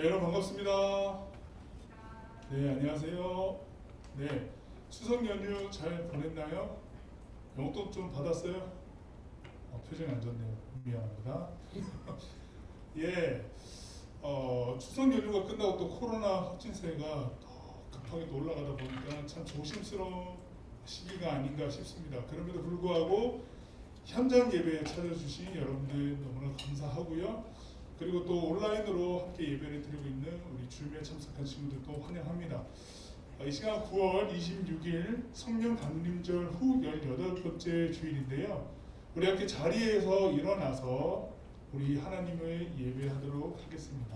여러분 반갑습니다. 네, 안녕하세요. 네, 추석 연휴 잘 보냈나요? 용돈 좀 받았어요? 표정이 안 좋네요. 미안합니다. 예, 추석 연휴가 끝나고 또 코로나 확진세가 더 급하게 또 올라가다 보니까 참 조심스러운 시기가 아닌가 싶습니다. 그럼에도 불구하고 현장 예배에 찾아주신 여러분들 너무나 감사하고요. 그리고 또 온라인으로 함께 예배를 드리고 있는 우리 주일에 참석한 친구들도 환영합니다. 이 시간 9월 26일 성령 강림절 후 18번째 주일인데요. 우리 함께 자리에서 일어나서 우리 하나님을 예배하도록 하겠습니다.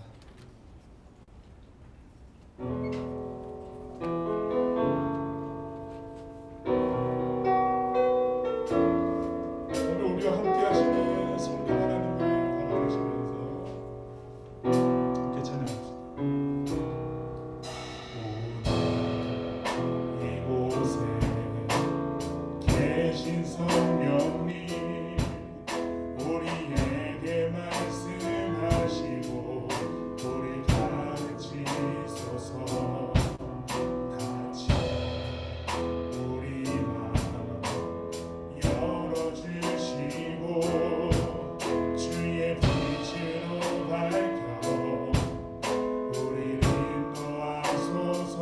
오늘 우리와 함께 하시는 성령 하나님을 바라보시면서 함께 찬양합시다. 이곳에 계신 성령님, 우리에게 말씀하시고 우리 가르치소서. 같이 우리 마음 열어주시고 주의 빛으로 밝혀 우리를 인도하소서.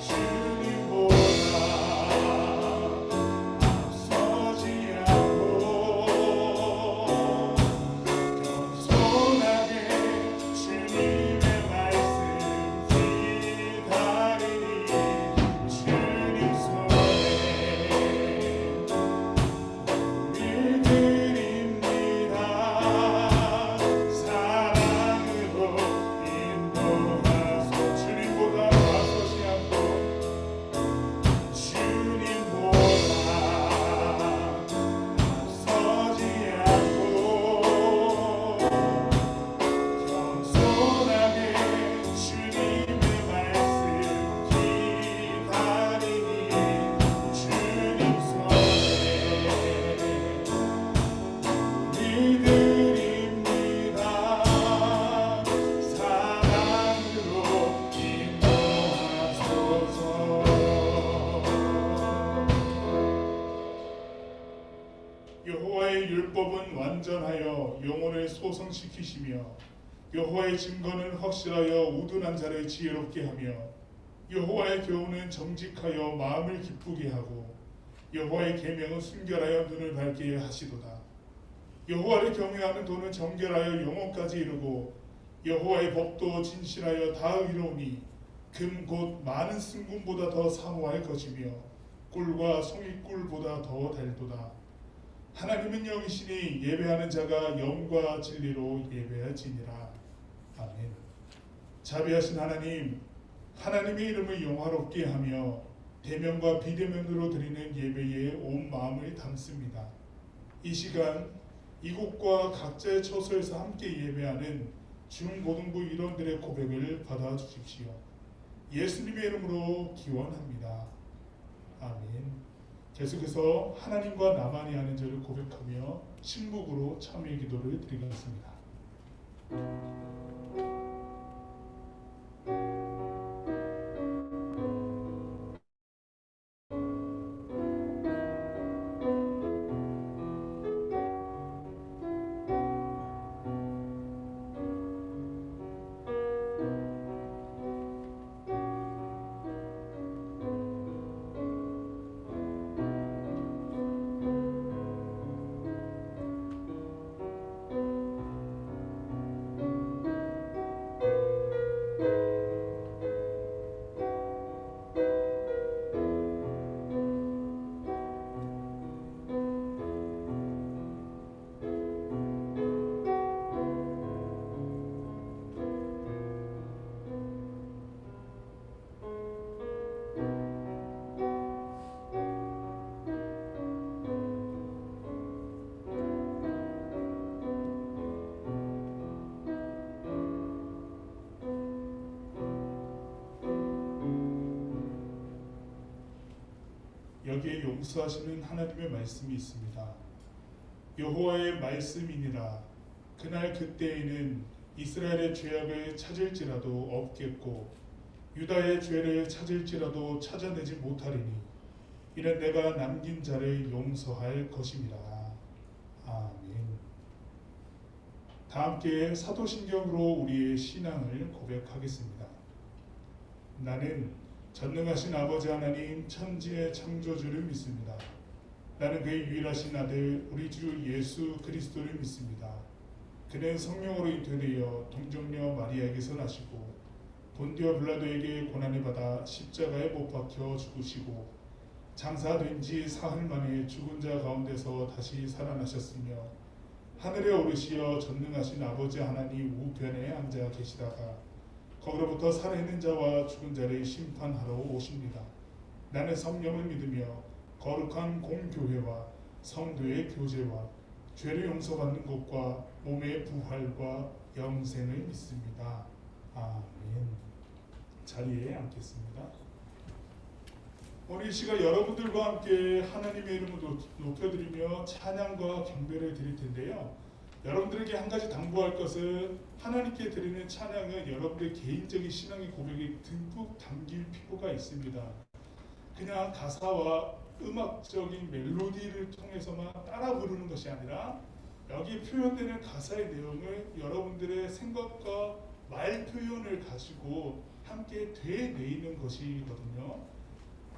주님보다 앞서지 않고 겸손하게 주님의 말씀 기다리니 주님 손에 우리 드립니다. 사랑으로 인도하소서. 주님보다 앞서지 않고 주님보다 앞서지 않고 겸손하게 주님의 말씀 기다리니 주님 손에 우리 드립니다. 사랑으로 인도하소서. 여호와의 율법은 완전하여 영혼을 소성시키시며 여호와의 증거는 확실하여 우둔한 자를 지혜롭게 하며 여호와의 교훈은 정직하여 마음을 기쁘게 하고 여호와의 계명은 순결하여 눈을 밝게 하시도다. 여호와를 경외하는 도는 정결하여 영혼까지 이르고 여호와의 법도 진실하여 다 의로우니 금 곧 많은 승금보다 더 사모할 것이며 꿀과 송이꿀보다 더 달도다. 하나님은 영이시니 예배하는 자가 영과 진리로 예배할지니라. 아멘. 자비하신 하나님, 하나님의 이름을 영화롭게 하며 대면과 비대면으로 드리는 예배에 온 마음을 담습니다. 이 시간 이곳과 각자의 처소에서 함께 예배하는 중고등부 일원들의 고백을 받아주십시오. 예수님의 이름으로 기원합니다. 아멘. 계속해서 하나님과 나만이 아는 죄를 고백하며 신묵으로 참여 기도를 드리겠습니다. 여기에 용서하시는 하나님의 말씀이 있습니다. 여호와의 말씀이니라. 그날 그때에는 이스라엘의 죄악을 찾을지라도 없겠고 유다의 죄를 찾을지라도 찾아내지 못하리니 이는 내가 남긴 자를 용서할 것임이라. 아멘. 다 함께 사도신경으로 우리의 신앙을 고백하겠습니다. 나는 전능하신 아버지 하나님 천지의 창조주를 믿습니다. 나는 그의 유일하신 아들 우리 주 예수 그리스도를 믿습니다. 그는 성령으로 잉태되어 동정녀 마리아에게서 나시고 본디오 빌라도에게 고난을 받아 십자가에 못 박혀 죽으시고 장사된 지 사흘 만에 죽은 자 가운데서 다시 살아나셨으며 하늘에 오르시어 전능하신 아버지 하나님 우편에 앉아 계시다가 거기로부터 살아있는 자와 죽은 자를 심판하러 오십니다. 나는 성령을 믿으며 거룩한 공교회와 성도의 교제와 죄를 용서받는 것과 몸의 부활과 영생을 믿습니다. 아멘. 자리에 앉겠습니다. 오늘 이 시간 여러분들과 함께 하나님의 이름을 높여드리며 찬양과 경배를 드릴 텐데요. 여러분들에게 한 가지 당부할 것은 하나님께 드리는 찬양은 여러분들의 개인적인 신앙의 고백이 듬뿍 담길 필요가 있습니다. 그냥 가사와 음악적인 멜로디를 통해서만 따라 부르는 것이 아니라 여기 표현되는 가사의 내용을 여러분들의 생각과 말 표현을 가지고 함께 되뇌이는 것이거든요.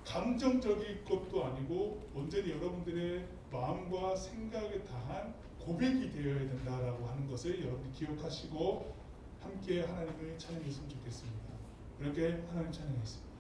감정적인 것도 아니고 온전히 여러분들의 마음과 생각에 다한 고백이 되어야 된다라고 하는 것을 여러분이 기억하시고 함께 하나님을 찬양했으면 좋겠습니다. 그렇게 하나님 찬양했습니다.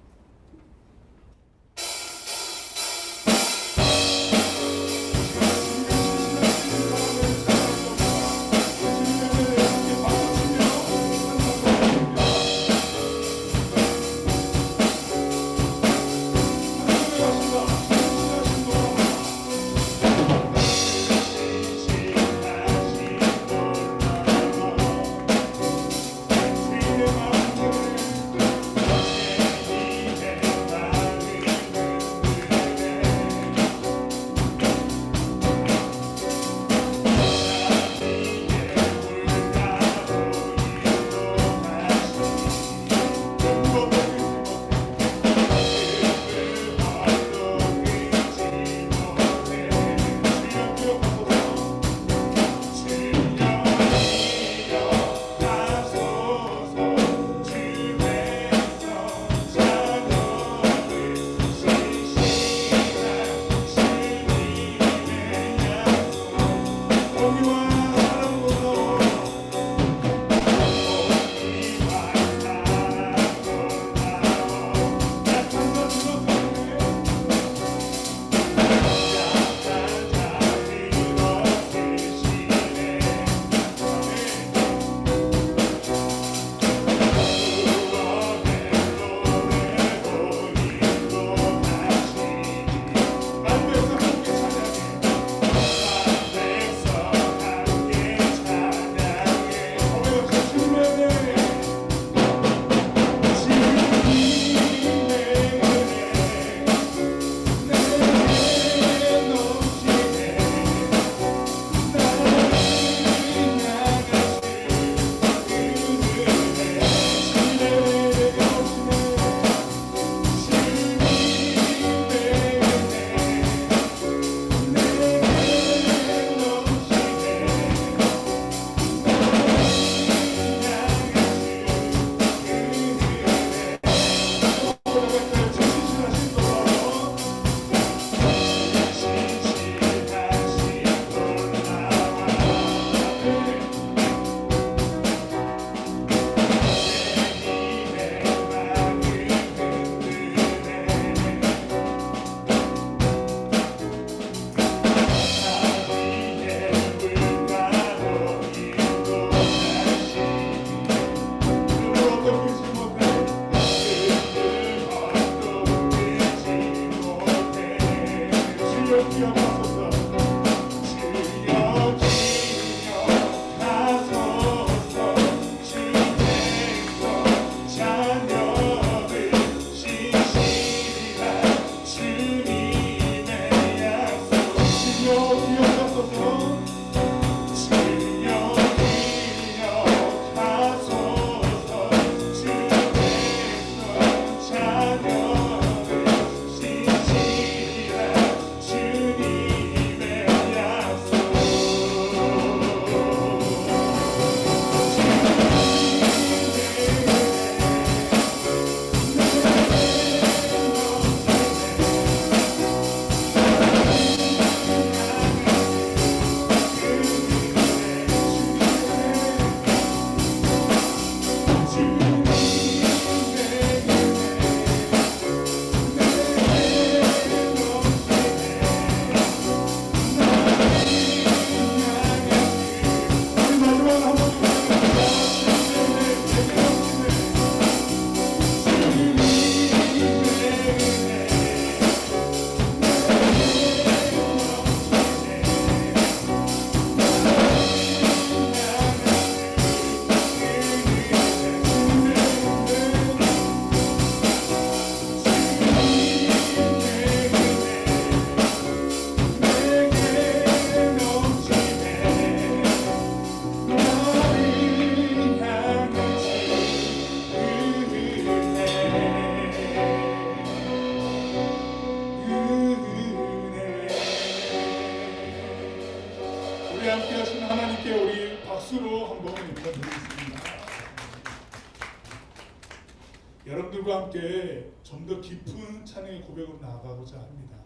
여러분들과 함께 좀 더 깊은 찬양의 고백으로 나아가고자 합니다.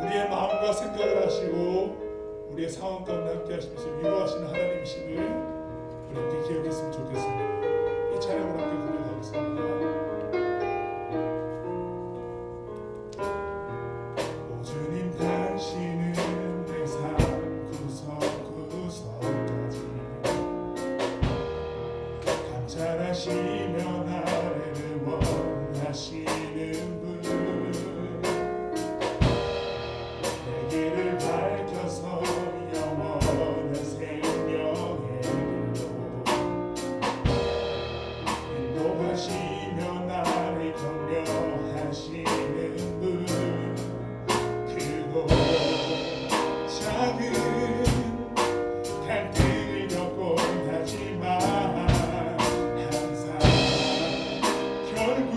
우리의 마음과 생각을 하시고 우리의 상황 가운데 함께 하시면서 위로하시는 하나님이심을 우리 함께 기억했으면 좋겠습니다. 이 찬양을 함께 고백하겠습니다. 오 주님 당신은 내 삶 구석구석까지 감찰하시며 나를 원하시는 분 내 길을 밝혀서 영원한 생명의 길로 인도하시며 나를 격려하시는 분 크고 작은 갈등을 겪곤 하지만 항상 결국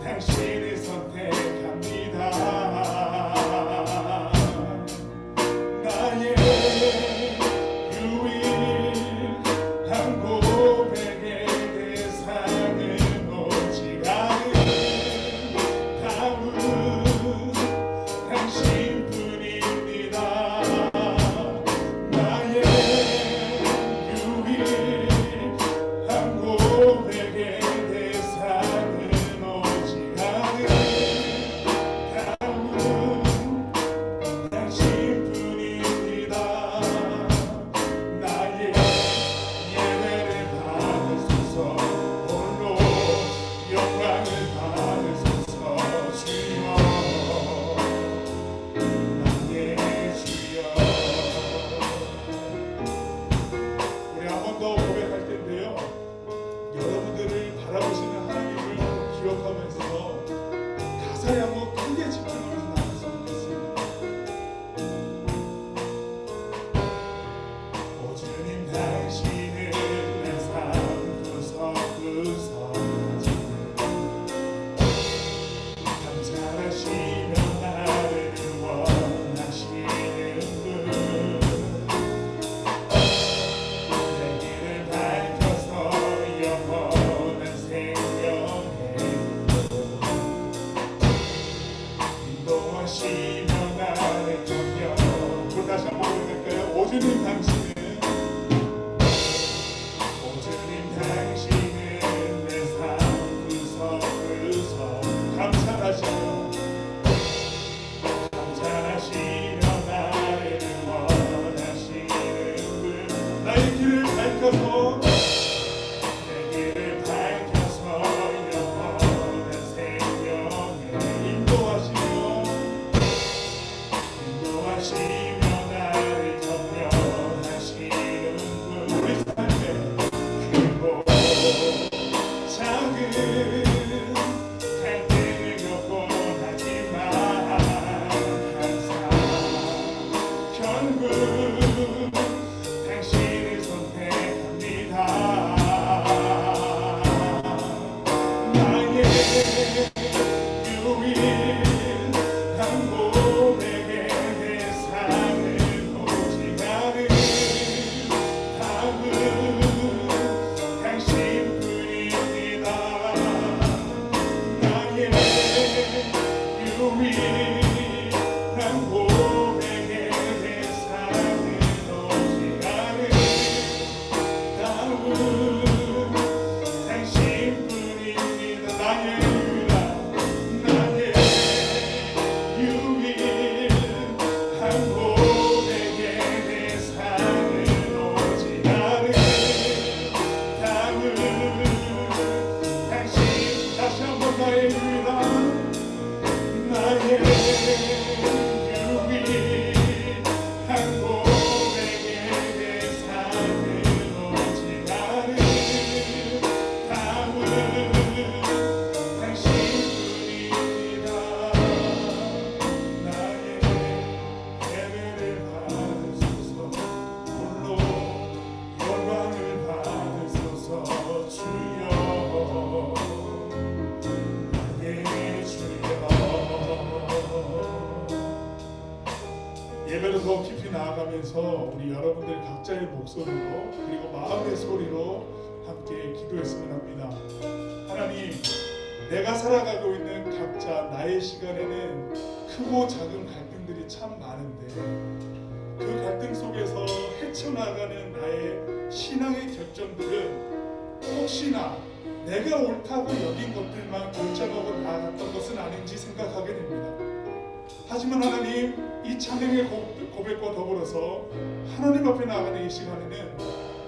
당신을 선택합니다. 나의 유일한 고백의 대상은 오직 아름다운 당신뿐입니다. 나의 유일한 고백의 대상은 오직 아름다운 당신뿐입니다. 나의 예배를 받으소서 홀로 영광을 받으소서 주여 나의 주여. 우리 한 번 더 고백할 텐데요, 여러분들을 바라보시는 하나님을 기억하면서 가사에 한번 크게 집중하면서 나갔으면 좋겠습니다. 오 주님 당신은 내 삶 구석구석까지 감찰하시며 나를 원하시는 분 내 길을 밝혀서 영원한 생명의 길로 인도하시며 나를 격려. 우리 다시 한번 고백할까요? 오 주님 당신은 오 주님 당신은 내 삶 구석구석 감찰하시며 나를 원하시는 분 나의 길을 밝혀서 영원한 생명에 인도하시며 나를 격려하시는 분 우리 삶의 크고 작은 갈등을 겪곤 하지만 항상 결국 당신을 선택합니다. 위해서 우리 여러분들 각자의 목소리로 그리고 마음의 소리로 함께 기도했으면 합니다. 하나님, 내가 살아가고 있는 각자 나의 시간에는 크고 작은 갈등들이 참 많은데 그 갈등 속에서 헤쳐나가는 나의 신앙의 결정들은 혹시나 내가 옳다고 여긴 것들만 결정하고 나아갔던 것은 아닌지 생각하게 됩니다. 하지만 하나님, 이 찬양의 고백과 더불어서 하나님 앞에 나가는 이 시간에는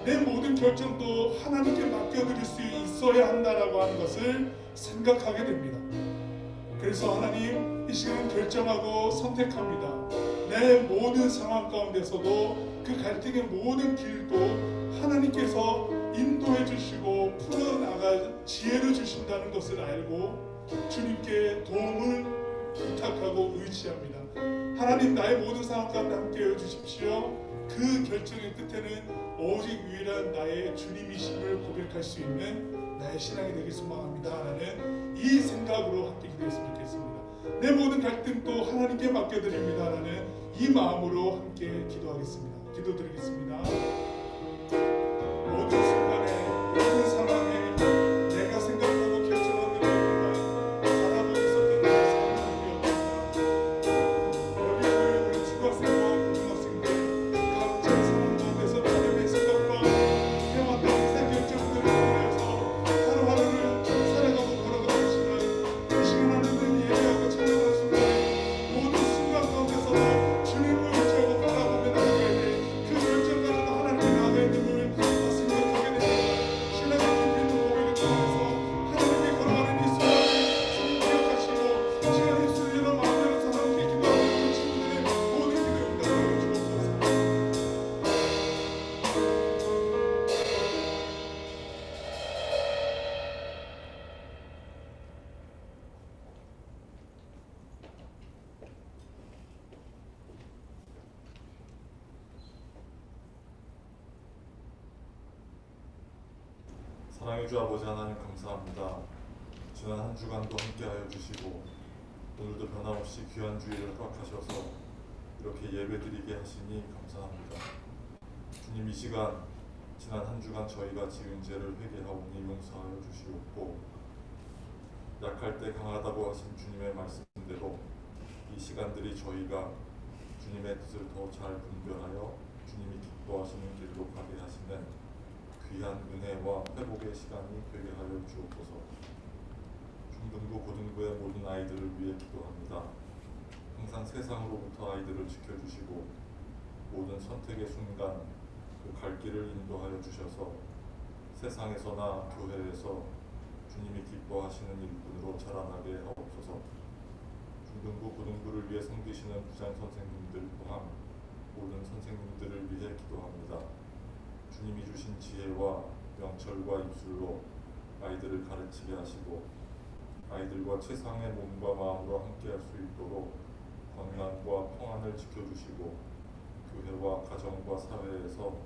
내 모든 결정도 하나님께 맡겨드릴 수 있어야 한다라고 하는 것을 생각하게 됩니다. 그래서 하나님, 이 시간 결정하고 선택합니다. 내 모든 상황 가운데서도 그 갈등의 모든 길도 하나님께서 인도해 주시고 풀어나갈 지혜를 주신다는 것을 알고 주님께 도움을 부탁하고 의지합니다. 하나님, 나의 모든 상황 가운데 함께해 주십시오. 그 결정의 끝에는 오직 유일한 나의 주님이심을 고백할 수 있는 나의 신앙이 되길 소망합니다 라는 이 생각으로 함께 기도했으면 좋겠습니다. 내 모든 갈등도 하나님께 맡겨드립니다 라는 이 마음으로 함께 기도하겠습니다. 기도드리겠습니다. 모든 순간에, 모든 상황에 내가 생각하고 결정한 대로 바라보고 있었던 나의 삶이었습니다. 여기 있는 우리 중학생과 고등학생들 각자의 상황 가운데서 나름의 생각과 해왔던 의사결정들을 통해서 하루하루를 살아가고 걸어가고 있지만 이 시간 하나님 예배하고 찬양하는 순간에 모든 순간 가운데서도 주님을 의지하고 바라보며 나아가야 돼. 그 결정까지도 하나님께 나아가야 됨을 생각하게 됩니다. 신앙의 깊이 있는 고백을 통해서 하나님께 걸어가는 이 순간을 주님 기억하시고 시간 예수님의 마음으로서 함께 기도하는 우리 친구들의 모든 기도 응답하여 주옵소서. 사랑의 주 아버지 하나님 감사합니다. 지난 한 주간도 함께하여 주시고 오늘도 변함없이 귀한 주일을 허락하셔서 이렇게 예배드리게 하시니 감사합니다. 주님, 이 시간 지난 한 주간 저희가 지은 죄를 회개하오니 용서하여 주시옵고 약할 때 강하다고 하신 주님의 말씀대로 이 시간들이 저희가 주님의 뜻을 더 잘 분별하여 주님이 기뻐하시는 길로 가게 하시는 귀한 은혜와 회복의 시간이 되게 하여 주옵소서. 중등부, 고등부의 모든 아이들을 위해 기도합니다. 항상 세상으로부터 아이들을 지켜주시고 모든 선택의 순간 그 갈 길을 인도하여 주셔서 세상에서나 교회에서 주님이 기뻐하시는 일꾼으로 자라나게 하옵소서. 중등부, 고등부를 위해 섬기시는 부장 선생님들 또한 모든 선생님들을 위해 기도합니다. 주님이 주신 지혜와 명철과 입술로 아이들을 가르치게 하시고 아이들과 최상의 몸과 마음으로 함께할 수 있도록 건강과 평안을 지켜주시고 교회와 가정과 사회에서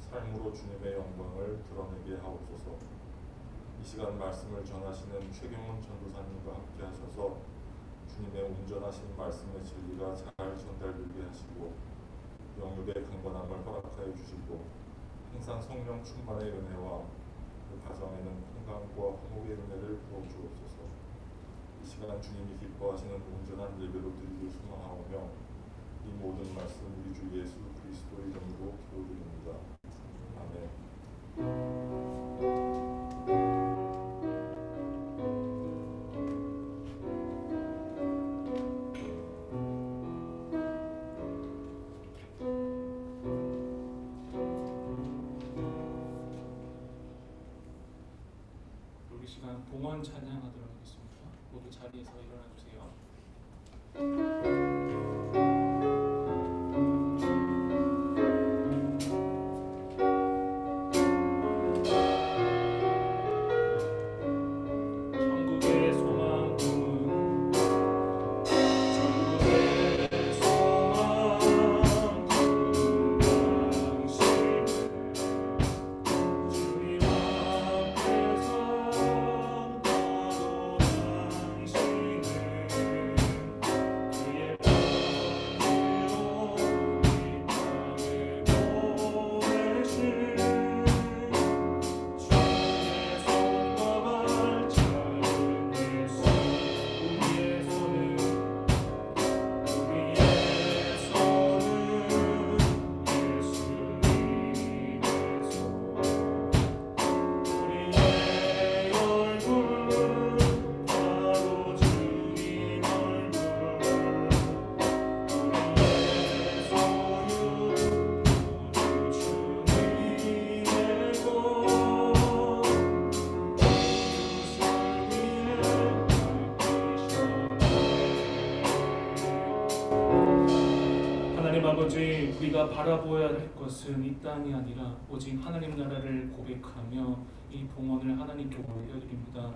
삶으로 주님의 영광을 드러내게 하옵소서. 이 시간 말씀을 전하시는 최경원 전도사님과 함께 하셔서 주님의 온전하신 말씀의 진리가 잘 전달되게 하시고 영육의 강건함을 허락하여 주시고 항상 성령 충만의 은혜와 그 가정에는 평강과 화목의 은혜를 부어주옵소서. 이 시간 주님이 기뻐하시는 온전한 예배로 드리길 소망하오며 이 모든 말씀 우리 주 예수 그리스도 이름으로 기도드립니다. 아멘. 우리 시간 봉헌 찬양하도록 하겠습니다. 모두 자리에서 일어나 주세요. 천국의 소망 꿈은 천국의 소망 꿈은 당신을 주님 앞에서 나도 당신을 우리가 바라보아야 할 것은 이 땅이 아니라 오직 하나님 나라를 고백하며 이 봉헌을 하나님께 올려드립니다.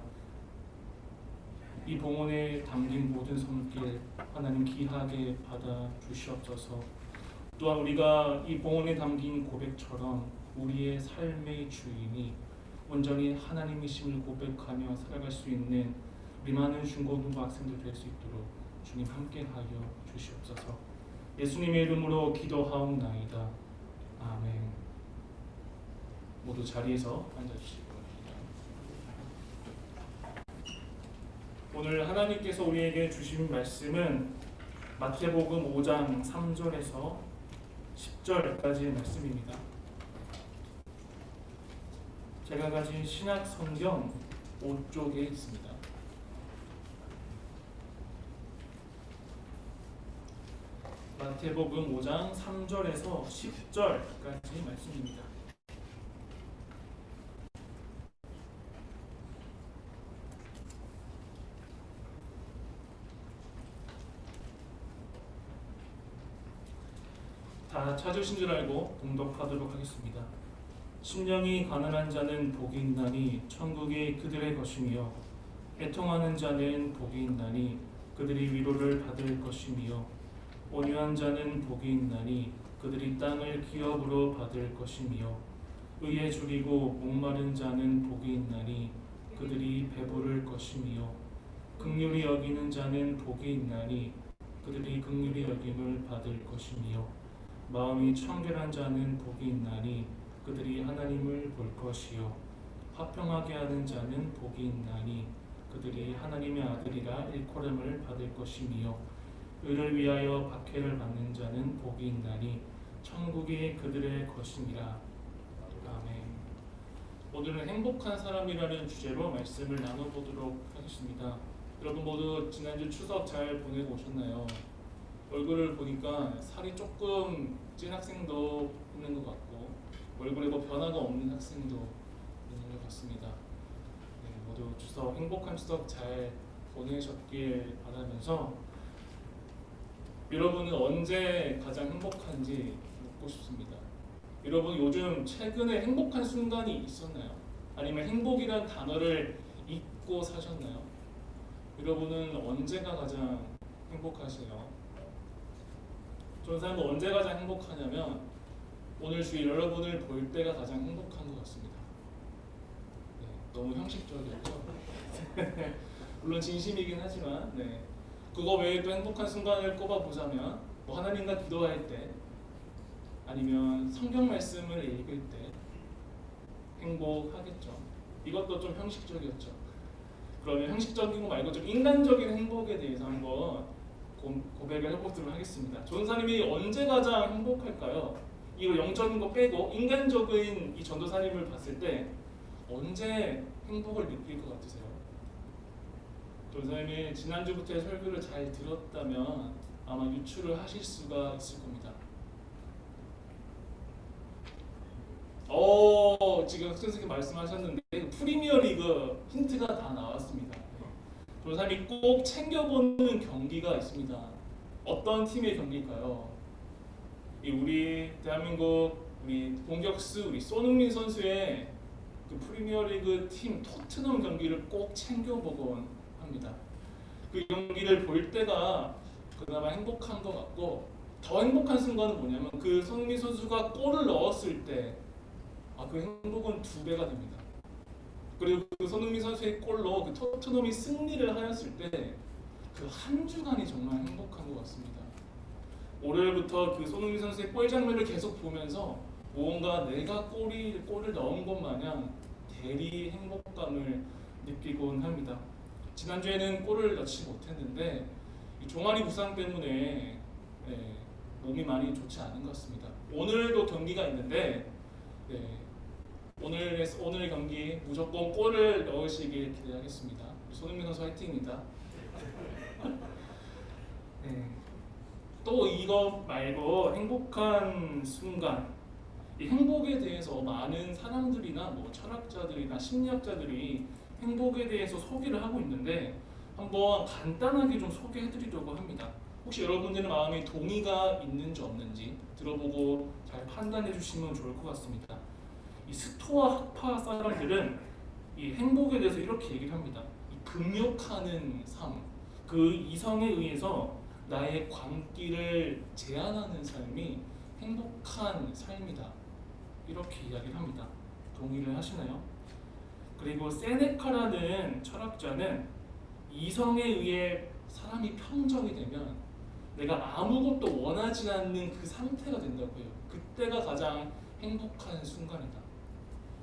이 봉헌에 담긴 모든 손길 하나님 귀하게 받아 주시옵소서. 또한 우리가 이 봉헌에 담긴 고백처럼 우리의 삶의 주인이 온전히 하나님이심을 고백하며 살아갈 수 있는 우리 많은 중고등부 학생들 될 수 있도록 주님 함께하여 주시옵소서. 예수님의 이름으로 기도하옵나이다. 아멘. 모두 자리에서 앉아주시기 바랍니다. 오늘 하나님께서 우리에게 주신 말씀은 마태복음 5장 3절에서 10절까지의 말씀입니다. 제가 가진 신약 성경 5쪽에 있습니다. 마태복음 5장 3절에서 10절까지 말씀입니다. 다 찾으신 줄 알고 봉독하도록 하겠습니다. 심령이 가난한 자는 복이 있나니 천국이 그들의 것이며 애통하는 자는 복이 있나니 그들이 위로를 받을 것이며 온유한 자는 복이 있나니 그들이 땅을 기업으로 받을 것이며 의에 줄이고 목마른 자는 복이 있나니 그들이 배부를 것이며 긍휼히 여기는 자는 복이 있나니 그들이 긍휼히 여김을 받을 것이며 마음이 청결한 자는 복이 있나니 그들이 하나님을 볼 것이요 화평하게 하는 자는 복이 있나니 그들이 하나님의 아들이라 일컬음을 받을 것이며 의를 위하여 박해를 받는 자는 복이 있나니 천국이 그들의 것이니라. 아멘. 오늘은 행복한 사람이라는 주제로 말씀을 나눠보도록 하겠습니다. 여러분 모두 지난주 추석 잘 보내고 오셨나요? 얼굴을 보니까 살이 조금 찐 학생도 있는 것 같고 얼굴에 뭐 변화가 없는 학생도 있는 것 같습니다. 네, 모두 추석 행복한 추석 잘 보내셨길 바라면서 여러분은 언제 가장 행복한지 묻고 싶습니다. 여러분 요즘 최근에 행복한 순간이 있었나요? 아니면 행복이란 단어를 잊고 사셨나요? 여러분은 언제가 가장 행복하세요? 저는 사람은 언제 가장 행복하냐면 오늘 주일 여러분을 볼 때가 가장 행복한 것 같습니다. 네, 너무 형식적이었죠? 물론 진심이긴 하지만 네. 그거 외에도 행복한 순간을 꼽아보자면 뭐 하나님과 기도할 때 아니면 성경 말씀을 읽을 때 행복하겠죠. 이것도 좀 형식적이었죠. 그러면 형식적인 거 말고 좀 인간적인 행복에 대해서 한번 고백을 해보도록 하겠습니다. 전도사님이 언제 가장 행복할까요? 이거 영적인 거 빼고 인간적인 이 전도사님을 봤을 때 언제 행복을 느낄 것 같으세요? 전도사님이 지난주부터의 설교를 잘 들었다면 아마 유추를 하실 수가 있을 겁니다. 지금 선생님 말씀하셨는데 프리미어리그 힌트가 다 나왔습니다. 전도사님이 꼭 챙겨보는 경기가 있습니다. 어떤 팀의 경기일까요? 우리 대한민국 우리 공격수 우리 손흥민 선수의 그 프리미어리그 팀 토트넘 경기를 꼭 챙겨보곤 합니다. 그 경기를 볼 때가 그나마 행복한 것 같고 더 행복한 순간은 뭐냐면 그 손흥민 선수가 골을 넣었을 때 그 행복은 2배가 됩니다. 그리고 그 손흥민 선수의 골로 그 토트넘이 승리를 하였을 때 그 한 주간이 정말 행복한 것 같습니다. 월요일부터 그 손흥민 선수의 골 장면을 계속 보면서 뭔가 내가 골을 넣은 것 마냥 대리 행복감을 느끼곤 합니다. 지난주에는 골을 넣지 못했는데 이 종아리 부상 때문에 몸이 많이 좋지 않은 것 같습니다. 오늘도 경기가 있는데 오늘 경기 무조건 골을 넣으시길 기대하겠습니다. 손흥민 선수 화이팅입니다. 또 이거 말고 행복한 순간, 이 행복에 대해서 많은 사람들이나 뭐 철학자들이나 심리학자들이 행복에 대해서 소개를 하고 있는데 한번 간단하게 좀 소개해드리려고 합니다. 혹시 여러분들의 마음에 동의가 있는지 없는지 들어보고 잘 판단해 주시면 좋을 것 같습니다. 이 스토아 학파 사람들은 이 행복에 대해서 이렇게 얘기를 합니다. 이 금욕하는 삶, 그 이성에 의해서 나의 광기를 제한하는 삶이 행복한 삶이다. 이렇게 이야기를 합니다. 동의를 하시나요? 그리고 세네카라는 철학자는 이성에 의해 사람이 평정이 되면 내가 아무것도 원하지 않는 그 상태가 된다고 해요. 그때가 가장 행복한 순간이다.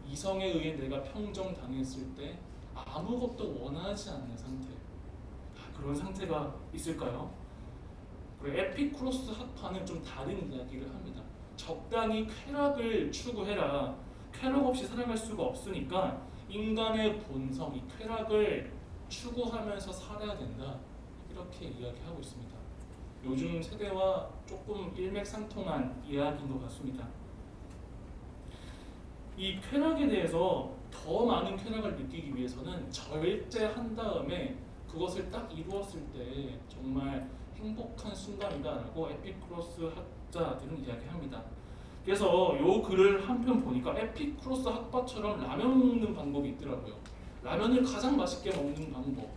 이성에 의해 내가 평정당했을 때 아무것도 원하지 않는 상태. 그런 상태가 있을까요? 그리고 에피쿠로스 학파는 좀 다른 이야기를 합니다. 적당히 쾌락을 추구해라. 쾌락 없이 살아갈 수가 없으니까 인간의 본성, 이 쾌락을 추구하면서 살아야 된다. 이렇게 이야기하고 있습니다. 요즘 세대와 조금 일맥상통한 이야기인 것 같습니다. 이 쾌락에 대해서 더 많은 쾌락을 느끼기 위해서는 절제한 다음에 그것을 딱 이루었을 때 정말 행복한 순간이다라고 에피쿠로스 학자들은 이야기합니다. 그래서 요 글을 한편 보니까 에피쿠로스 학파처럼 라면 먹는 방법이 있더라고요. 라면을 가장 맛있게 먹는 방법.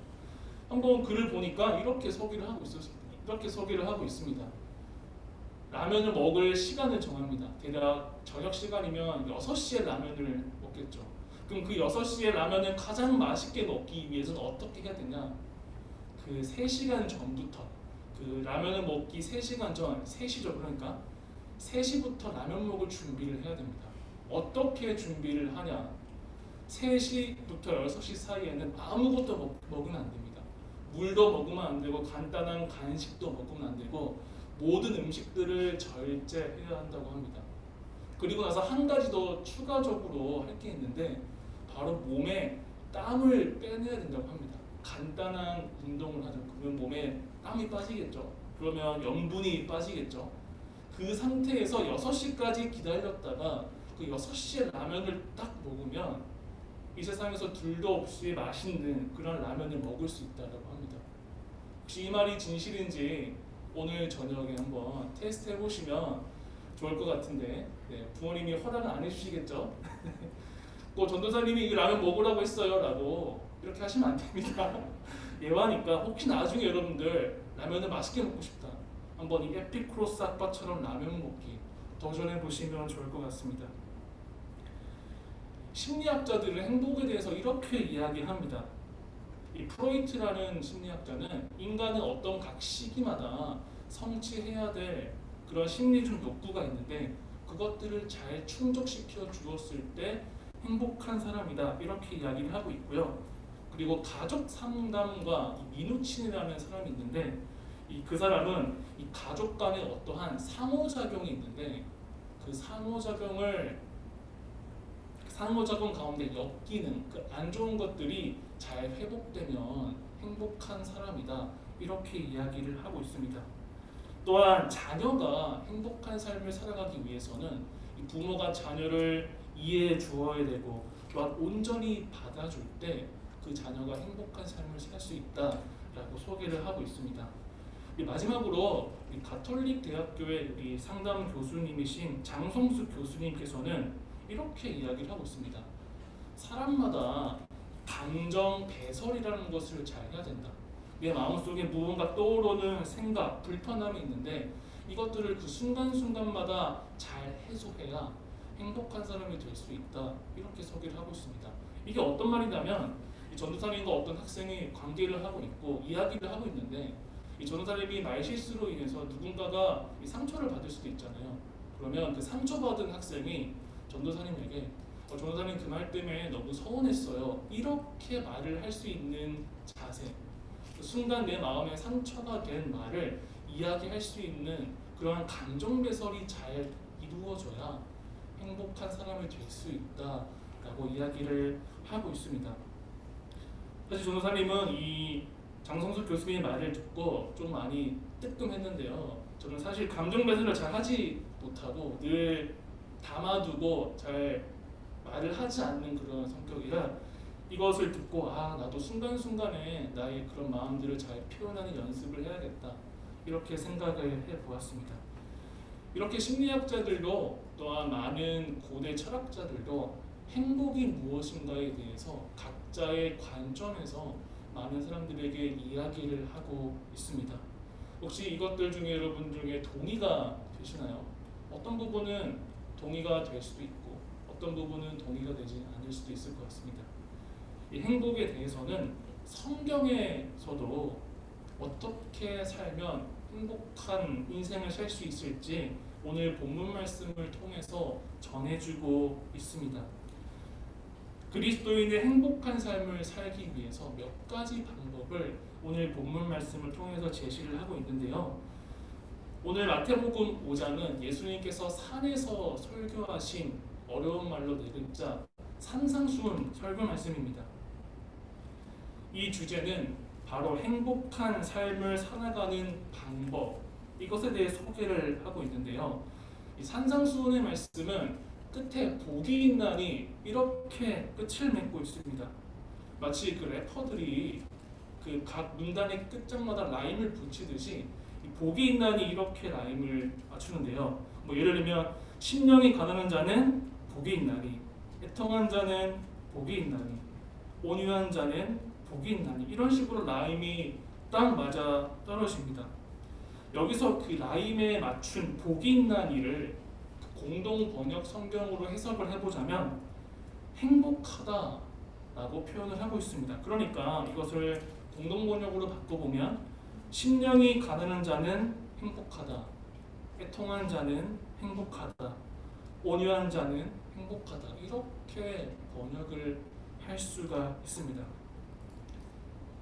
한번 글을 보니까 이렇게 소개를 하고 있습니다. 라면을 먹을 시간을 정합니다. 대략 저녁 시간이면 6시에 라면을 먹겠죠. 그럼 그 6시에 라면을 가장 맛있게 먹기 위해서는 어떻게 해야 되냐? 그 3시간 전부터 그 라면을 먹기 3시간 전, 3시죠. 그러니까 3시부터 라면 먹을 준비를 해야 됩니다. 어떻게 준비를 하냐? 3시부터 6시 사이에는 아무것도 먹으면 안 됩니다. 물도 먹으면 안 되고 간단한 간식도 먹으면 안 되고 모든 음식들을 절제해야 한다고 합니다. 그리고 나서 한 가지 더 추가적으로 할 게 있는데 바로 몸에 땀을 빼내야 된다고 합니다. 간단한 운동을 하죠. 그러면 몸에 땀이 빠지겠죠. 그러면 염분이 빠지겠죠. 그 상태에서 6시까지 기다렸다가 그 6시에 라면을 딱 먹으면 이 세상에서 둘도 없이 맛있는 그런 라면을 먹을 수 있다고 합니다. 혹시 이 말이 진실인지 오늘 저녁에 한번 테스트 해보시면 좋을 것 같은데 부모님이 허락은 안 해주시겠죠? 전도사님이 이 라면 먹으라고 했어요 라고 이렇게 하시면 안 됩니다. 예화니까 혹시 나중에 여러분들 라면을 맛있게 먹고 싶다. 한번 이 에피쿠로스 학파처럼 라면 먹기 도전해 보시면 좋을 것 같습니다. 심리학자들은 행복에 대해서 이렇게 이야기합니다. 이 프로이트라는 심리학자는 인간은 어떤 각 시기마다 성취해야 될 그런 심리적 욕구가 있는데 그것들을 잘 충족시켜 주었을 때 행복한 사람이다 이렇게 이야기를 하고 있고요. 그리고 가족 상담가 미누친이라는 사람이 있는데 그 사람은 이 가족 간의 어떠한 상호작용이 있는데 그 상호작용 가운데 엮이는 그 안 좋은 것들이 잘 회복되면 행복한 사람이다 이렇게 이야기를 하고 있습니다. 또한 자녀가 행복한 삶을 살아가기 위해서는 이 부모가 자녀를 이해해 주어야 되고 또한 온전히 받아줄 때 그 자녀가 행복한 삶을 살 수 있다라고 소개를 하고 있습니다. 마지막으로 가톨릭 대학교의 우리 상담 교수님이신 장성수 교수님께서는 이렇게 이야기를 하고 있습니다. 사람마다 감정 배설이라는 것을 잘 해야 된다. 내 마음속에 무언가 떠오르는 생각, 불편함이 있는데 이것들을 그 순간순간마다 잘 해소해야 행복한 사람이 될 수 있다. 이렇게 소개를 하고 있습니다. 이게 어떤 말이냐면 이 전도사님과 어떤 학생이 관계를 하고 있고 이야기를 하고 있는데 이 전도사님이 말실수로 인해서 누군가가 이 상처를 받을 수도 있잖아요. 그러면 그 상처받은 학생이 전도사님에게 전도사님 그 말 때문에 너무 서운했어요. 이렇게 말을 할 수 있는 자세. 그 순간 내 마음에 상처가 된 말을 이야기할 수 있는 그러한 감정 배설이 잘 이루어져야 행복한 사람이 될 수 있다라고 이야기를 하고 있습니다. 사실 전도사님은 이 장성수 교수님의 말을 듣고 좀 많이 뜨끔했는데요. 저는 사실 감정 배설을 잘 하지 못하고 늘 담아두고 잘 말을 하지 않는 그런 성격이라 이것을 듣고 나도 순간순간에 나의 그런 마음들을 잘 표현하는 연습을 해야겠다 이렇게 생각을 해보았습니다. 이렇게 심리학자들도 또한 많은 고대 철학자들도 행복이 무엇인가에 대해서 각자의 관점에서 많은 사람들에게 이야기를 하고 있습니다. 혹시 이것들 중에 여러분 중에 동의가 되시나요? 어떤 부분은 동의가 될 수도 있고 어떤 부분은 동의가 되지 않을 수도 있을 것 같습니다. 이 행복에 대해서는 성경에서도 어떻게 살면 행복한 인생을 살 수 있을지 오늘 본문 말씀을 통해서 전해주고 있습니다. 그리스도인의 행복한 삶을 살기 위해서 몇 가지 방법을 오늘 본문 말씀을 통해서 제시를 하고 있는데요. 오늘 마태복음 5장은 예수님께서 산에서 설교하신 어려운 말로 네 글자 산상수훈 설교 말씀입니다. 이 주제는 바로 행복한 삶을 살아가는 방법, 이것에 대해 소개를 하고 있는데요. 이 산상수훈의 말씀은 끝에 복이 있나니 이렇게 끝을 맺고 있습니다. 마치 그 래퍼들이 그 각 문단의 끝장마다 라임을 붙이듯이 이 복이 있나니 이렇게 라임을 맞추는데요. 뭐 예를 들면 심령이 가난한 자는 복이 있나니, 애통한 자는 복이 있나니, 온유한 자는 복이 있나니, 이런 식으로 라임이 딱 맞아 떨어집니다. 여기서 그 라임에 맞춘 복이 있나니를 공동 번역 성경으로 해석을 해보자면 행복하다라고 표현을 하고 있습니다. 그러니까 이것을 공동 번역으로 바꿔보면 심령이 가난한 자는 행복하다, 애통한 자는 행복하다, 온유한 자는 행복하다, 이렇게 번역을 할 수가 있습니다.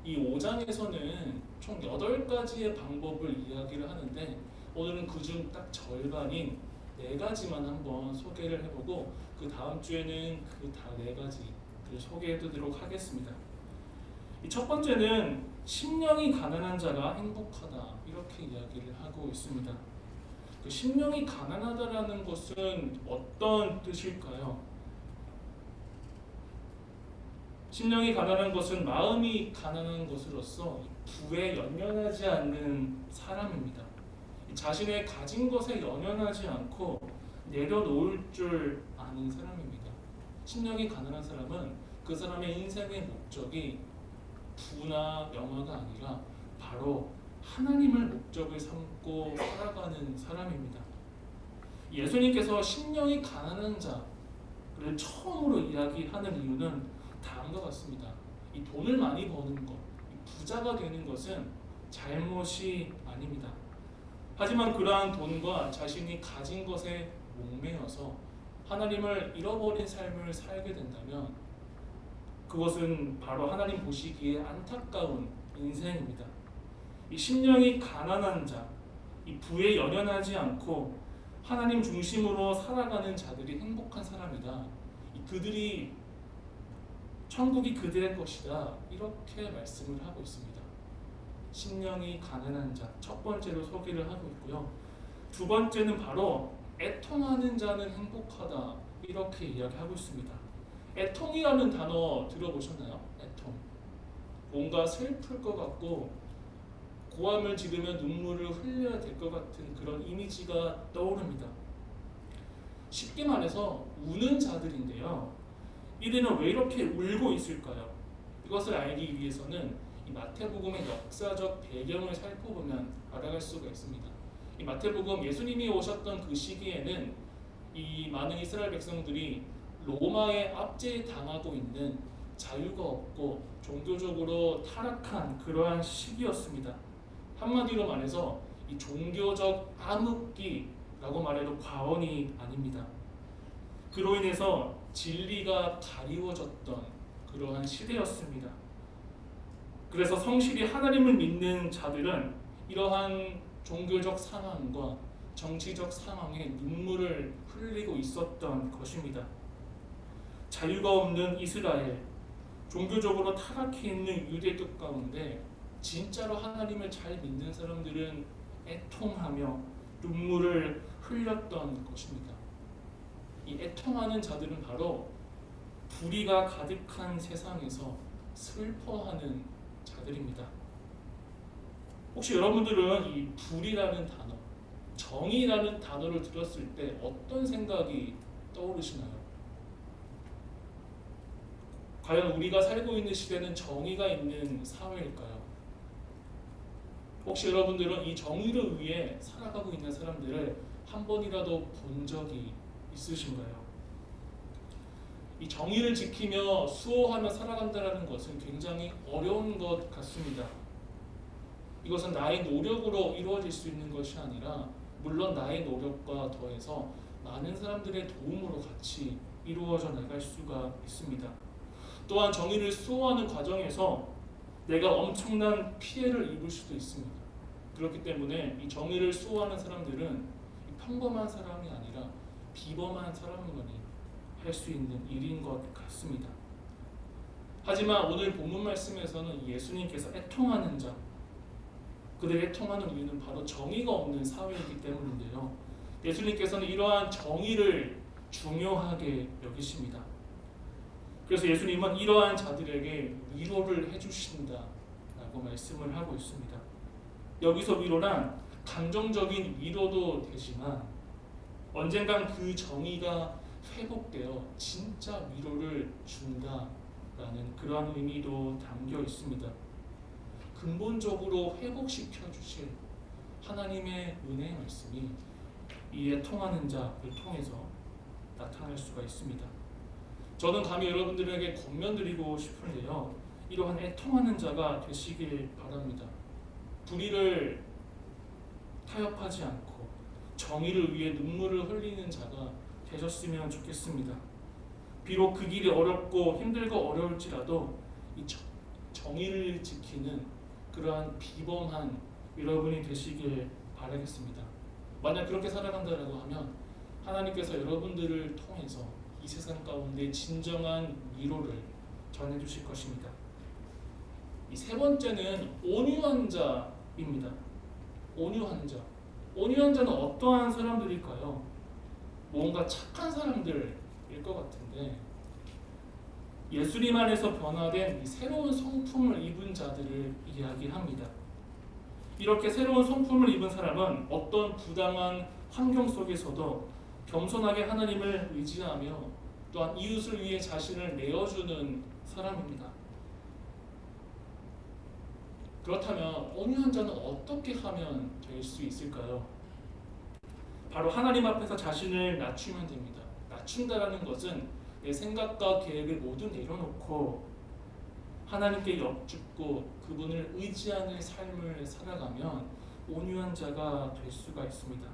이 5장에서는 총 8가지의 방법을 이야기를 하는데 오늘은 그중 딱 절반인 4가지만 한번 소개를 해보고 그 다음 주에는 그 다 4가지를 소개해드리도록 하겠습니다. 이 첫 번째는 심령이 가난한 자가 행복하다, 이렇게 이야기를 하고 있습니다. 그 심령이 가난하다라는 것은 어떤 뜻일까요? 심령이 가난한 것은 마음이 가난한 것으로서 부에 연연하지 않는 사람입니다. 자신의 가진 것에 연연하지 않고 내려놓을 줄 아는 사람입니다. 심령이 가난한 사람은 그 사람의 인생의 목적이 부나 영화가 아니라 바로 하나님을 목적을 삼고 살아가는 사람입니다. 예수님께서 심령이 가난한 자를 처음으로 이야기하는 이유는 다음과 같습니다. 이 돈을 많이 버는 것, 부자가 되는 것은 잘못이 아닙니다. 하지만 그러한 돈과 자신이 가진 것에 목매어서 하나님을 잃어버린 삶을 살게 된다면 그것은 바로 하나님 보시기에 안타까운 인생입니다. 이 심령이 가난한 자, 이 부에 연연하지 않고 하나님 중심으로 살아가는 자들이 행복한 사람이다. 그들이 천국이 그들의 것이다, 이렇게 말씀을 하고 있습니다. 심령이 가난한 자, 첫 번째로 소개를 하고 있고요. 두 번째는 바로 애통하는 자는 행복하다, 이렇게 이야기하고 있습니다. 애통이라는 단어 들어보셨나요? 애통. 뭔가 슬플 것 같고 고함을 지르면 눈물을 흘려야 될 것 같은 그런 이미지가 떠오릅니다. 쉽게 말해서 우는 자들인데요. 이들은 왜 이렇게 울고 있을까요? 이것을 알기 위해서는 이 마태복음의 역사적 배경을 살펴보면 알아갈 수가 있습니다. 이 마태복음 예수님이 오셨던 그 시기에는 이 많은 이스라엘 백성들이 로마에 압제당하고 있는 자유가 없고 종교적으로 타락한 그러한 시기였습니다. 한마디로 말해서 이 종교적 암흑기라고 말해도 과언이 아닙니다. 그로 인해서 진리가 가리워졌던 그러한 시대였습니다. 그래서 성실히 하나님을 믿는 자들은 이러한 종교적 상황과 정치적 상황에 눈물을 흘리고 있었던 것입니다. 자유가 없는 이스라엘, 종교적으로 타락해 있는 유대교 가운데 진짜로 하나님을 잘 믿는 사람들은 애통하며 눈물을 흘렸던 것입니다. 이 애통하는 자들은 바로 불의가 가득한 세상에서 슬퍼하는 자들입니다. 혹시 여러분들은 이 불이라는 단어, 정의라는 단어를 들었을 때 어떤 생각이 떠오르시나요? 과연 우리가 살고 있는 시대는 정의가 있는 사회일까요? 혹시 여러분들은 이 정의를 위해 살아가고 있는 사람들을 한 번이라도 본 적이 있으신가요? 이 정의를 지키며 수호하며 살아간다는 것은 굉장히 어려운 것 같습니다. 이것은 나의 노력으로 이루어질 수 있는 것이 아니라 물론 나의 노력과 더해서 많은 사람들의 도움으로 같이 이루어져 나갈 수가 있습니다. 또한 정의를 수호하는 과정에서 내가 엄청난 피해를 입을 수도 있습니다. 그렇기 때문에 이 정의를 수호하는 사람들은 평범한 사람이 아니라 비범한 사람만이 할 수 있는 일인 것 같습니다. 하지만 오늘 본문 말씀에서는 예수님께서 애통하는 자, 그들이 애통하는 이유는 바로 정의가 없는 사회이기 때문인데요. 예수님께서는 이러한 정의를 중요하게 여기십니다. 그래서 예수님은 이러한 자들에게 위로를 해주신다라고 말씀을 하고 있습니다. 여기서 위로란 감정적인 위로도 되지만 언젠간 그 정의가 회복되어 진짜 위로를 준다라는 그러한 의미도 담겨 있습니다. 근본적으로 회복시켜 주실 하나님의 은혜의 말씀이 이 애통하는 자를 통해서 나타날 수가 있습니다. 저는 감히 여러분들에게 권면드리고 싶은데요. 이러한 애통하는 자가 되시길 바랍니다. 불의를 타협하지 않고 정의를 위해 눈물을 흘리는 자가 되셨으면 좋겠습니다. 비록 그 길이 어렵고 힘들고 어려울지라도 이 정의를 지키는 그러한 비범한 여러분이 되시길 바라겠습니다. 만약 그렇게 살아간다라고 하면 하나님께서 여러분들을 통해서 이 세상 가운데 진정한 위로를 전해주실 것입니다. 이 세 번째는 온유한 자입니다. 온유한 자. 온유한 자는 어떠한 사람들일까요? 뭔가 착한 사람들일 것 같은데 예수님 안에서 변화된 이 새로운 성품을 입은 자들을 이야기합니다. 이렇게 새로운 성품을 입은 사람은 어떤 부당한 환경 속에서도 겸손하게 하나님을 의지하며 또한 이웃을 위해 자신을 내어주는 사람입니다. 그렇다면 온유한 자는 어떻게 하면 될 수 있을까요? 바로 하나님 앞에서 자신을 낮추면 됩니다. 낮춘다라는 것은 내 생각과 계획을 모두 내려놓고 하나님께 엽죽고 그분을 의지하는 삶을 살아가면 온유한 자가 될 수가 있습니다.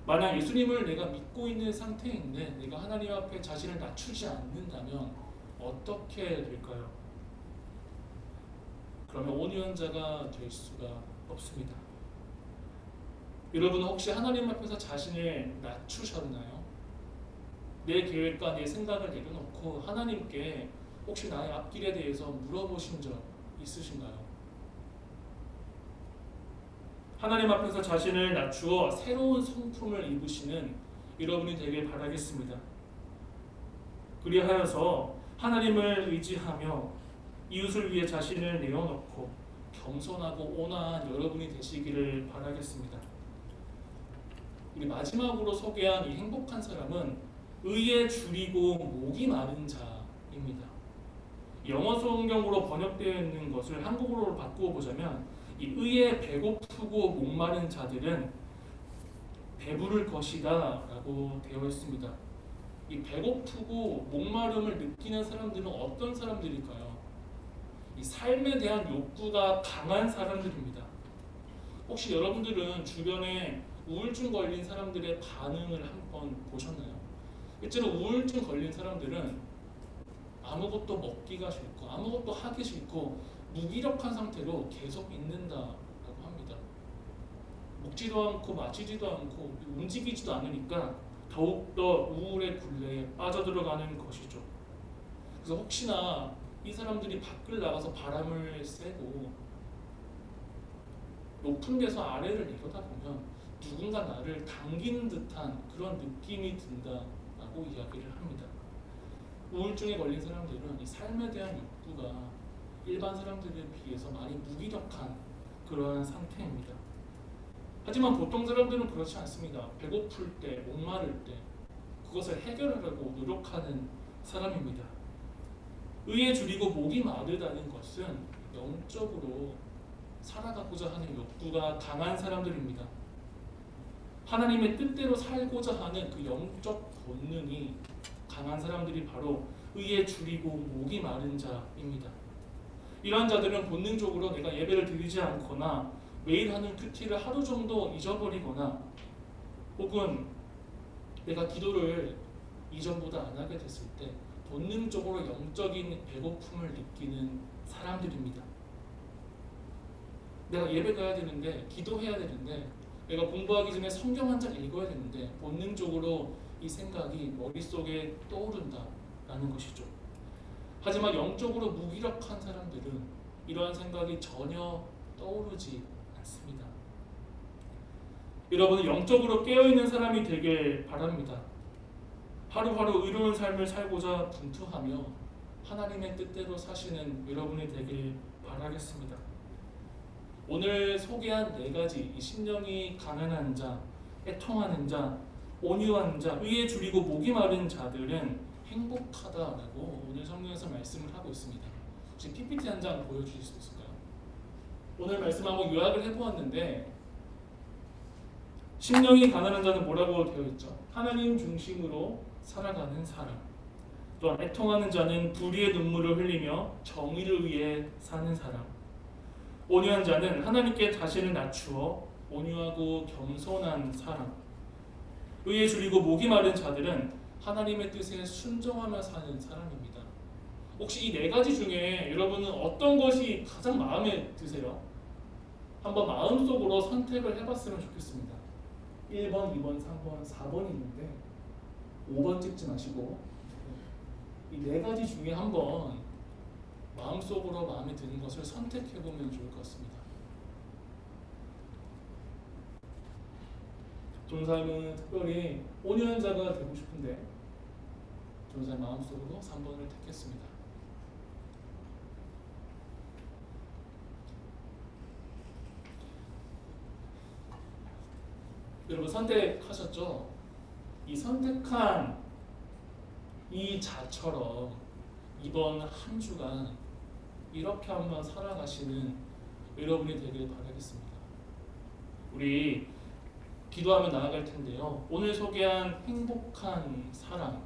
만약 예수님을 내가 믿고 있는 상태인데 내가 하나님 앞에 자신을 낮추지 않는다면 어떻게 될까요? 그러면 온유한 자가 될 수가 없습니다. 여러분은 혹시 하나님 앞에서 자신을 낮추셨나요? 내 계획과 내 생각을 내려놓고 하나님께 혹시 나의 앞길에 대해서 물어보신 적 있으신가요? 하나님 앞에서 자신을 낮추어 새로운 성품을 입으시는 여러분이 되길 바라겠습니다. 그리하여서 하나님을 의지하며 이웃을 위해 자신을 내어놓고 겸손하고 온화한 여러분이 되시기를 바라겠습니다. 우리 마지막으로 소개한 이 행복한 사람은 의에 줄이고 목이 마른 자입니다. 영어 성경으로 번역되어 있는 것을 한국어로 바꾸어 보자면 이 의에 배고프고 목마른 자들은 배부를 것이다 라고 되어 있습니다. 이 배고프고 목마름을 느끼는 사람들은 어떤 사람들일까요? 이 삶에 대한 욕구가 강한 사람들입니다. 혹시 여러분들은 주변에 우울증 걸린 사람들의 반응을 한번 보셨나요? 실제로 우울증 걸린 사람들은 아무것도 먹기가 싫고 아무것도 하기 싫고 무기력한 상태로 계속 있는다라고 합니다. 먹지도 않고 마시지도 않고 움직이지도 않으니까 더욱더 우울의 굴레에 빠져들어가는 것이죠. 그래서 혹시나 이 사람들이 밖을 나가서 바람을 쐬고 높은 데서 아래를 내려다보면 누군가 나를 당기는 듯한 그런 느낌이 든다라고 이야기를 합니다. 우울증에 걸린 사람들은 이 삶에 대한 욕구가 일반 사람들에 비해서 많이 무기력한 그러한 상태입니다. 하지만 보통 사람들은 그렇지 않습니다. 배고플 때, 목마를 때 그것을 해결하려고 노력하는 사람입니다. 의에 줄이고 목이 마르다는 것은 영적으로 살아가고자 하는 욕구가 강한 사람들입니다. 하나님의 뜻대로 살고자 하는 그 영적 본능이 강한 사람들이 바로 의에 줄이고 목이 마른 자입니다. 이러한 자들은 본능적으로 내가 예배를 드리지 않거나 매일 하는 큐티를 하루 정도 잊어버리거나 혹은 내가 기도를 이전보다 안 하게 됐을 때 본능적으로 영적인 배고픔을 느끼는 사람들입니다. 내가 예배 가야 되는데, 기도해야 되는데, 내가 공부하기 전에 성경 한 장 읽어야 되는데 본능적으로 이 생각이 머릿속에 떠오른다라는 것이죠. 하지만 영적으로 무기력한 사람들은 이러한 생각이 전혀 떠오르지 않습니다. 여러분은 영적으로 깨어있는 사람이 되길 바랍니다. 하루하루 의로운 삶을 살고자 분투하며 하나님의 뜻대로 사시는 여러분이 되길 바라겠습니다. 오늘 소개한 4가지 이 심령이 가난한 자, 애통하는 자, 온유한 자, 의에 줄이고 목이 마른 자들은 행복하다라고 오늘 성경에서 말씀을 하고 있습니다. 혹시 PPT 한 장 보여주실 수 있을까요? 오늘 말씀 한번 요약을 해보았는데 심령이 가난한 자는 뭐라고 되어 있죠? 하나님 중심으로 살아가는 사람. 또한 애통하는 자는 불의의 눈물을 흘리며 정의를 위해 사는 사람. 온유한 자는 하나님께 자신을 낮추어 온유하고 겸손한 사람. 의에 줄이고 목이 마른 자들은 하나님의 뜻에 순종하며 사는 사람입니다. 혹시 이 4가지 중에 여러분은 어떤 것이 가장 마음에 드세요? 한번 마음속으로 선택을 해봤으면 좋겠습니다. 1번, 2번, 3번, 4번이 있는데 5번 찍지 마시고 이 4가지 중에 한번 마음속으로 마음에 드는 것을 선택해보면 좋을 것 같습니다. 전사님은 특별히 온유한 자가 되고 싶은데 전사님 마음속으로 3번을 택했습니다. 여러분 선택하셨죠? 이 선택한 이 자처럼 이번 한 주간 이렇게 한번 살아가시는 여러분이 되길 바라겠습니다. 우리 기도하며 나아갈 텐데요. 오늘 소개한 행복한 사람,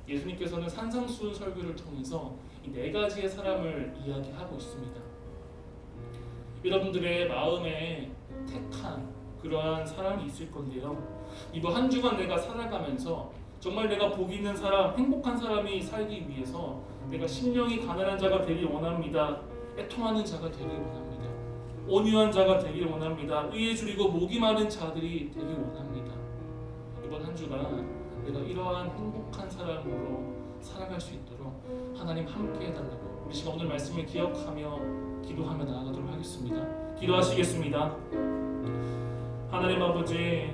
예수님께서는 산상수훈 설교를 통해서 이 4가지의 사람을 이야기하고 있습니다. 여러분들의 마음에 택한 그러한 사람이 있을 건데요. 이번 한 주간 내가 살아가면서 정말 내가 복 있는 사람, 행복한 사람이 살기 위해서 내가 심령이 가난한 자가 되길 원합니다. 애통하는 자가 되길 원합니다. 온유한 자가 되길 원합니다. 의에 줄이고 목이 마른 자들이 되길 원합니다. 이번 한 주간 내가 이러한 행복한 사람으로 살아갈 수 있도록 하나님 함께 해달라고 우리 시간 오늘 말씀을 기억하며 기도하며 나아가도록 하겠습니다. 기도하시겠습니다. 하나님 아버지,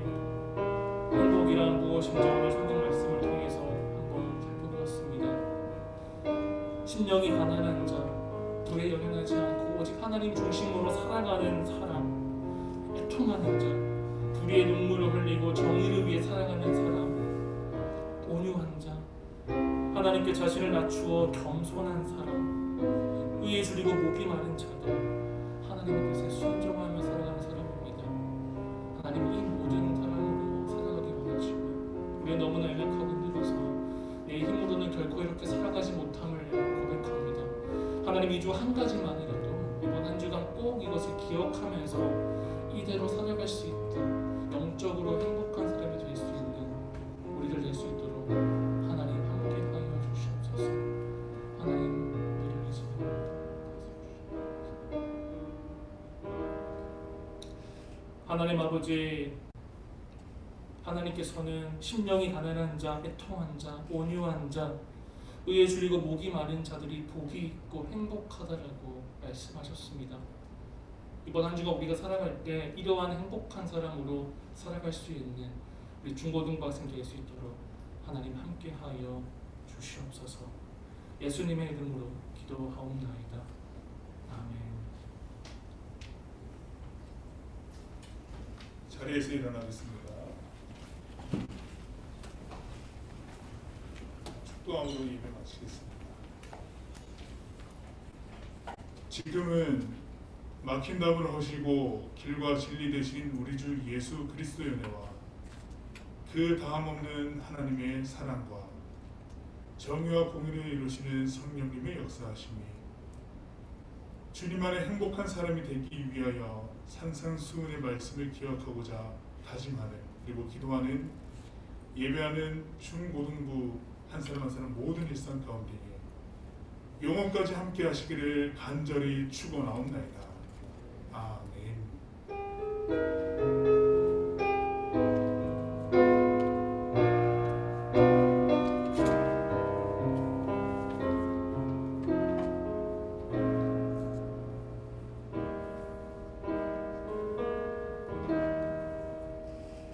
행복이란 무엇인지 오늘 성경 말씀을 통해서 한번 살펴보았습니다. 심령이 가난한 자, 불에 연연하지 않고 오직 하나님 중심으로 살아가는 사람, 애통하는 자, 불의의 눈물을 흘리고 정의를 위해 살아가는 사람, 온유한 자, 하나님께 자신을 낮추어 겸손한 사람, 의에 줄이고 목이 마른 자들, 하나님의 뜻에 순종하며 살아가는 사람입니다. 하나님 이 모든 사람으로 살아가기 원하시고 우리는 너무나 연약하고 힘들어서 내 힘으로는 결코 이렇게 살아가지 못함을 고백합니다. 하나님 이 중 한 가지만이라도 이번 한 주간 꼭 이것을 기억하면서 이대로 살아갈 수 있는 영적으로 행복한 사람이 될 수 있는 우리들 될 수 있도록 하나님 함께 하여 주시옵소서. 하나님 이름의 지혜입니다. 하나님 아버지, 하나님께서는 심령이 가난한 자, 애통한 자, 온유한 자, 의에 줄이고 목이 마른 자들이 복이 있고 행복하다라고 말씀하셨습니다. 이번 한 주간 우리가 살아갈 때 이러한 행복한 사람으로 살아갈 수 있는 우리 중고등부 학생 될 수 있도록 하나님 함께하여 주시옵소서. 예수님의 이름으로 기도하옵나이다. 아멘. 자리에서 일어나겠습니다. 축도함으로 예배 마치겠습니다. 지금은 막힌 담을 허시고 길과 진리 되신 우리 주 예수 그리스도의 은혜와 그 다함 없는 하나님의 사랑과 정의와 공의를 이루시는 성령님의 역사하심이 주님 안에 행복한 사람이 되기 위하여 산상수훈의 말씀을 기억하고자 다짐하는 그리고 기도하는 예배하는 중고등부 한 사람 한 사람 모든 일상 가운데에 영원까지 함께 하시기를 간절히 축원하옵나이다. 아멘.